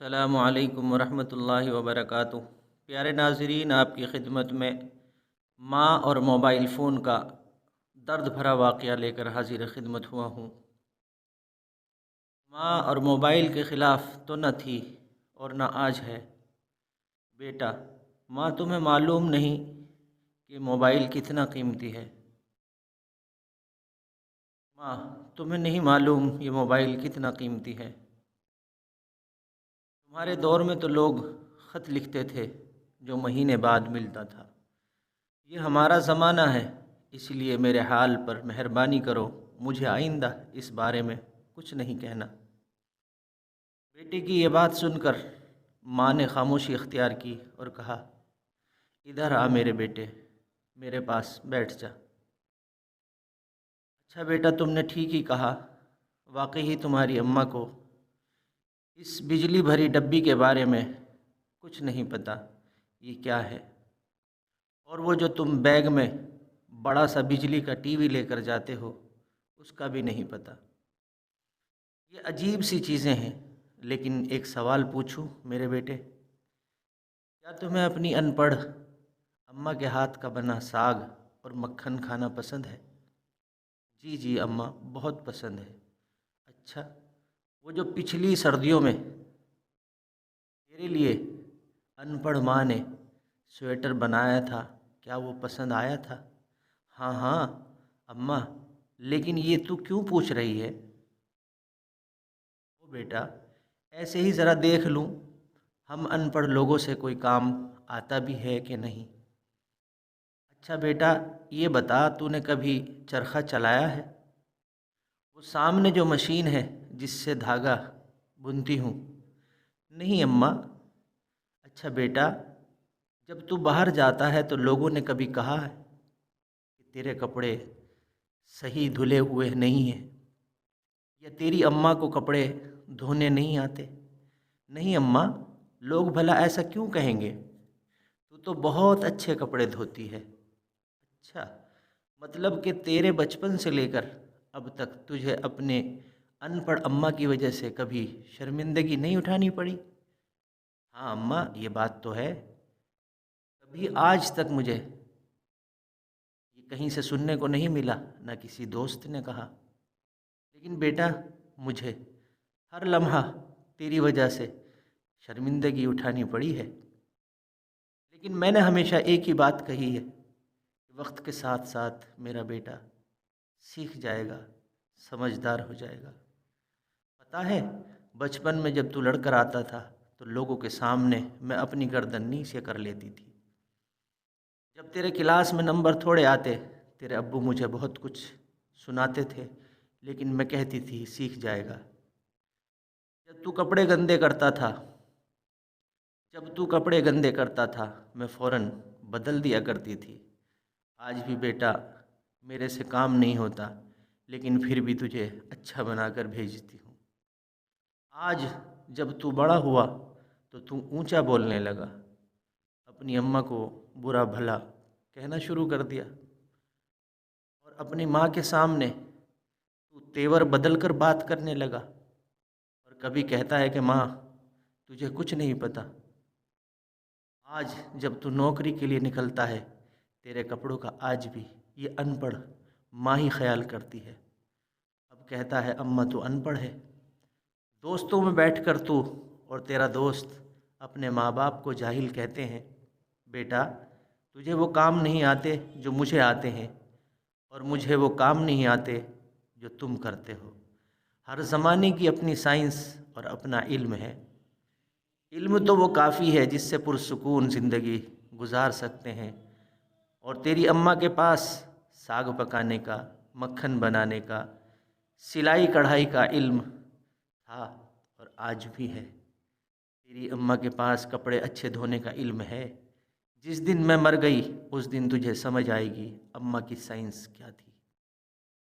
السلام علیکم ورحمۃ اللہ وبرکاتہ۔ پیارے ناظرین، آپ کی خدمت میں ماں اور موبائل فون کا درد بھرا واقعہ لے کر حاضر خدمت ہوا ہوں۔ ماں اور موبائل کے خلاف تو نہ تھی اور نہ آج ہے۔ بیٹا، ماں تمہیں معلوم نہیں کہ موبائل کتنا قیمتی ہے؟ ماں، تمہیں نہیں معلوم یہ موبائل کتنا قیمتی ہے؟ تمہارے دور میں تو لوگ خط لکھتے تھے جو مہینے بعد ملتا تھا۔ یہ ہمارا زمانہ ہے، اس لیے میرے حال پر مہربانی کرو، مجھے آئندہ اس بارے میں کچھ نہیں کہنا۔ بیٹے کی یہ بات سن کر ماں نے خاموشی اختیار کی اور کہا، ادھر آ میرے بیٹے، میرے پاس بیٹھ جا۔ اچھا بیٹا، تم نے ٹھیک ہی کہا، واقعی تمہاری اماں کو اس بجلی بھری ڈبی کے بارے میں کچھ نہیں پتہ یہ کیا ہے، اور وہ جو تم بیگ میں بڑا سا بجلی کا ٹی وی لے کر جاتے ہو اس کا بھی نہیں پتہ۔ یہ عجیب سی چیزیں ہیں، لیکن ایک سوال پوچھوں میرے بیٹے، کیا تمہیں اپنی ان پڑھ اماں کے ہاتھ کا بنا ساگ اور مکھن کھانا پسند ہے؟ جی جی اماں، بہت پسند ہے۔ اچھا، وہ جو پچھلی سردیوں میں تیرے لیے ان پڑھ ماں نے سویٹر بنایا تھا، کیا وہ پسند آیا تھا؟ ہاں ہاں اماں، لیکن یہ تو کیوں پوچھ رہی ہے؟ او بیٹا، ایسے ہی ذرا دیکھ لوں ہم ان پڑھ لوگوں سے کوئی کام آتا بھی ہے کہ نہیں۔ اچھا بیٹا، یہ بتا، تو نے کبھی چرخہ چلایا ہے؟ وہ سامنے جو مشین ہے جس سے دھاگا بنتی ہوں۔ نہیں اماں۔ اچھا بیٹا، جب تو باہر جاتا ہے تو لوگوں نے کبھی کہا ہے کہ تیرے کپڑے صحیح دھلے ہوئے نہیں ہیں، یا تیری اماں کو کپڑے دھونے نہیں آتے؟ نہیں اماں، لوگ بھلا ایسا کیوں کہیں گے؟ تو بہت اچھے کپڑے دھوتی ہے۔ اچھا، مطلب کہ تیرے بچپن سے لے کر اب تک تجھے اپنے ان پڑھ اماں کی وجہ سے کبھی شرمندگی نہیں اٹھانی پڑی؟ ہاں اماں، یہ بات تو ہے، کبھی آج تک مجھے یہ کہیں سے سننے کو نہیں ملا، نہ کسی دوست نے کہا۔ لیکن بیٹا، مجھے ہر لمحہ تیری وجہ سے شرمندگی اٹھانی پڑی ہے، لیکن میں نے ہمیشہ ایک ہی بات کہی ہے کہ وقت کے ساتھ ساتھ میرا بیٹا سیکھ جائے گا، سمجھدار ہو جائے گا۔ پتہ ہے، بچپن میں جب تو لڑ کر آتا تھا تو لوگوں کے سامنے میں اپنی گردن نیچے کر لیتی تھی۔ جب تیرے کلاس میں نمبر تھوڑے آتے، تیرے ابو مجھے بہت کچھ سناتے تھے، لیکن میں کہتی تھی سیکھ جائے گا۔ جب تو کپڑے گندے کرتا تھا میں فوراً بدل دیا کرتی تھی۔ آج بھی بیٹا میرے سے کام نہیں ہوتا، لیکن پھر بھی تجھے اچھا بنا کر بھیجتی ہوں۔ آج جب تو بڑا ہوا تو اونچا بولنے لگا، اپنی اماں کو برا بھلا کہنا شروع کر دیا، اور اپنی ماں کے سامنے تو تیور بدل کر بات کرنے لگا، اور کبھی کہتا ہے کہ ماں تجھے کچھ نہیں پتہ۔ آج جب تو نوکری کے لیے نکلتا ہے، تیرے کپڑوں کا آج بھی یہ ان پڑھ ماں ہی خیال کرتی ہے۔ اب کہتا ہے اماں تو ان پڑھ ہے۔ دوستوں میں بیٹھ کر تو اور تیرا دوست اپنے ماں باپ کو جاہل کہتے ہیں۔ بیٹا، تجھے وہ کام نہیں آتے جو مجھے آتے ہیں، اور مجھے وہ کام نہیں آتے جو تم کرتے ہو۔ ہر زمانے کی اپنی سائنس اور اپنا علم ہے۔ علم تو وہ کافی ہے جس سے پرسکون زندگی گزار سکتے ہیں، اور تیری اماں کے پاس ساگ پکانے کا، مکھن بنانے کا، سلائی کڑھائی کا علم تھا اور آج بھی ہے۔ تیری اماں کے پاس کپڑے اچھے دھونے کا علم ہے۔ جس دن میں مر گئی اس دن تجھے سمجھ آئے گی اماں کی سائنس کیا تھی۔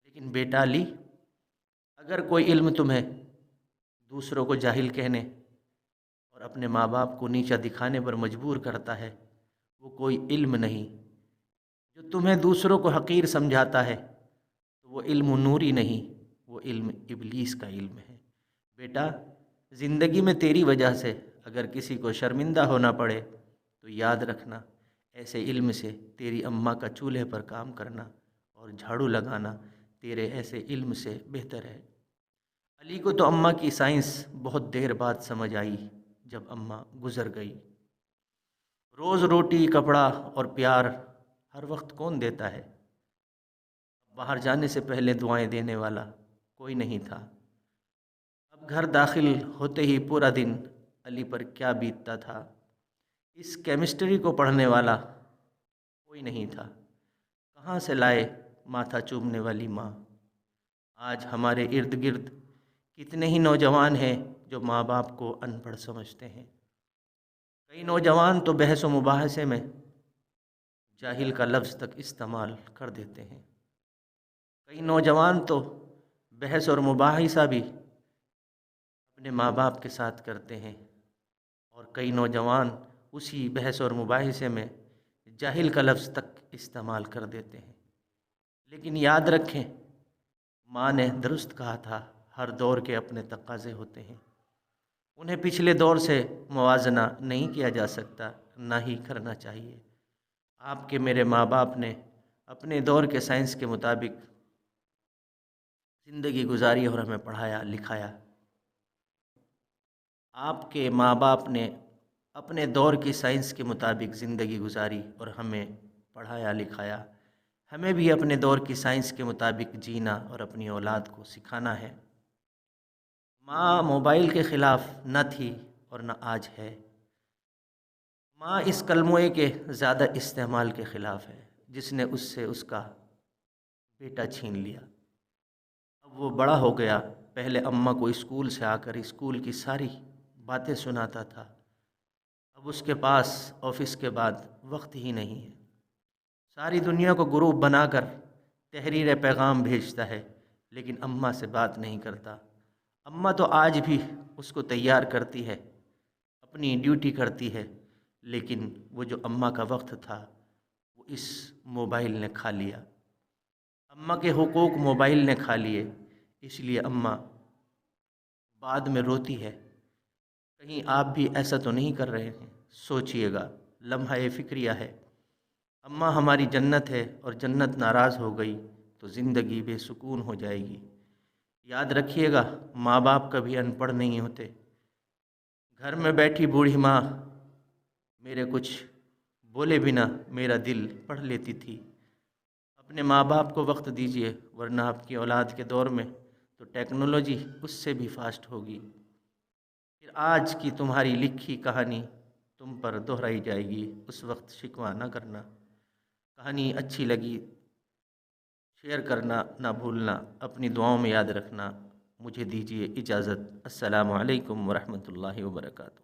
لیکن بیٹا علی، اگر کوئی علم تمہیں دوسروں کو جاہل کہنے اور اپنے ماں باپ کو نیچا دکھانے پر مجبور کرتا ہے، وہ کوئی علم نہیں۔ جو تمہیں دوسروں کو حقیر سمجھاتا ہے تو وہ علم نوری نہیں، وہ علم ابلیس کا علم ہے۔ بیٹا، زندگی میں تیری وجہ سے اگر کسی کو شرمندہ ہونا پڑے تو یاد رکھنا، ایسے علم سے تیری اماں کا چولہے پر کام کرنا اور جھاڑو لگانا تیرے ایسے علم سے بہتر ہے۔ علی کو تو اماں کی سائنس بہت دیر بعد سمجھ آئی جب اماں گزر گئی۔ روز روٹی، کپڑا اور پیار ہر وقت کون دیتا ہے؟ باہر جانے سے پہلے دعائیں دینے والا کوئی نہیں تھا۔ اب گھر داخل ہوتے ہی پورا دن علی پر کیا بیتتا تھا، اس کیمسٹری کو پڑھنے والا کوئی نہیں تھا۔ کہاں سے لائے ماتھا چومنے والی ماں؟ آج ہمارے ارد گرد کتنے ہی نوجوان ہیں جو ماں باپ کو ان پڑھ سمجھتے ہیں۔ کئی نوجوان تو بحث و مباحثے میں جاہل کا لفظ تک استعمال کر دیتے ہیں۔ کئی نوجوان تو بحث اور مباحثہ بھی اپنے ماں باپ کے ساتھ کرتے ہیں، اور کئی نوجوان اسی بحث اور مباحثے میں جاہل کا لفظ تک استعمال کر دیتے ہیں۔ لیکن یاد رکھیں، ماں نے درست کہا تھا، ہر دور کے اپنے تقاضے ہوتے ہیں، انہیں پچھلے دور سے موازنہ نہیں کیا جا سکتا، نہ ہی کرنا چاہیے۔ آپ کے میرے ماں باپ نے اپنے دور کے سائنس کے مطابق زندگی گزاری اور ہمیں پڑھایا لکھایا۔ آپ کے ماں باپ نے اپنے دور کی سائنس کے مطابق زندگی گزاری اور ہمیں پڑھایا لکھایا۔ ہمیں بھی اپنے دور کی سائنس کے مطابق جینا اور اپنی اولاد کو سکھانا ہے۔ ماں موبائل کے خلاف نہ تھی اور نہ آج ہے۔ ماں اس کلموئے کے زیادہ استعمال کے خلاف ہے جس نے اس سے اس کا بیٹا چھین لیا۔ اب وہ بڑا ہو گیا، پہلے اماں کو اسکول سے آ کر اسکول کی ساری باتیں سناتا تھا، اب اس کے پاس آفس کے بعد وقت ہی نہیں ہے۔ ساری دنیا کو گروپ بنا کر تحریر پیغام بھیجتا ہے، لیکن اماں سے بات نہیں کرتا۔ اماں تو آج بھی اس کو تیار کرتی ہے، اپنی ڈیوٹی کرتی ہے، لیکن وہ جو اماں کا وقت تھا وہ اس موبائل نے کھا لیا۔ اماں کے حقوق موبائل نے کھا لیے، اس لیے اماں بعد میں روتی ہے۔ کہیں آپ بھی ایسا تو نہیں کر رہے ہیں؟ سوچئے گا، لمحہ فکریہ ہے۔ اماں ہماری جنت ہے، اور جنت ناراض ہو گئی تو زندگی بے سکون ہو جائے گی۔ یاد رکھیے گا، ماں باپ کبھی ان پڑھ نہیں ہوتے۔ گھر میں بیٹھی بوڑھی ماں میرے کچھ بولے بنا میرا دل پڑھ لیتی تھی۔ اپنے ماں باپ کو وقت دیجیے، ورنہ آپ کی اولاد کے دور میں تو ٹیکنالوجی اس سے بھی فاسٹ ہوگی۔ پھر آج کی تمہاری لکھی کہانی تم پر دہرائی جائے گی، اس وقت شکوہ نہ کرنا۔ کہانی اچھی لگی شیئر کرنا نہ بھولنا، اپنی دعاؤں میں یاد رکھنا۔ مجھے دیجیے اجازت۔ السلام علیکم ورحمۃ اللہ وبرکاتہ۔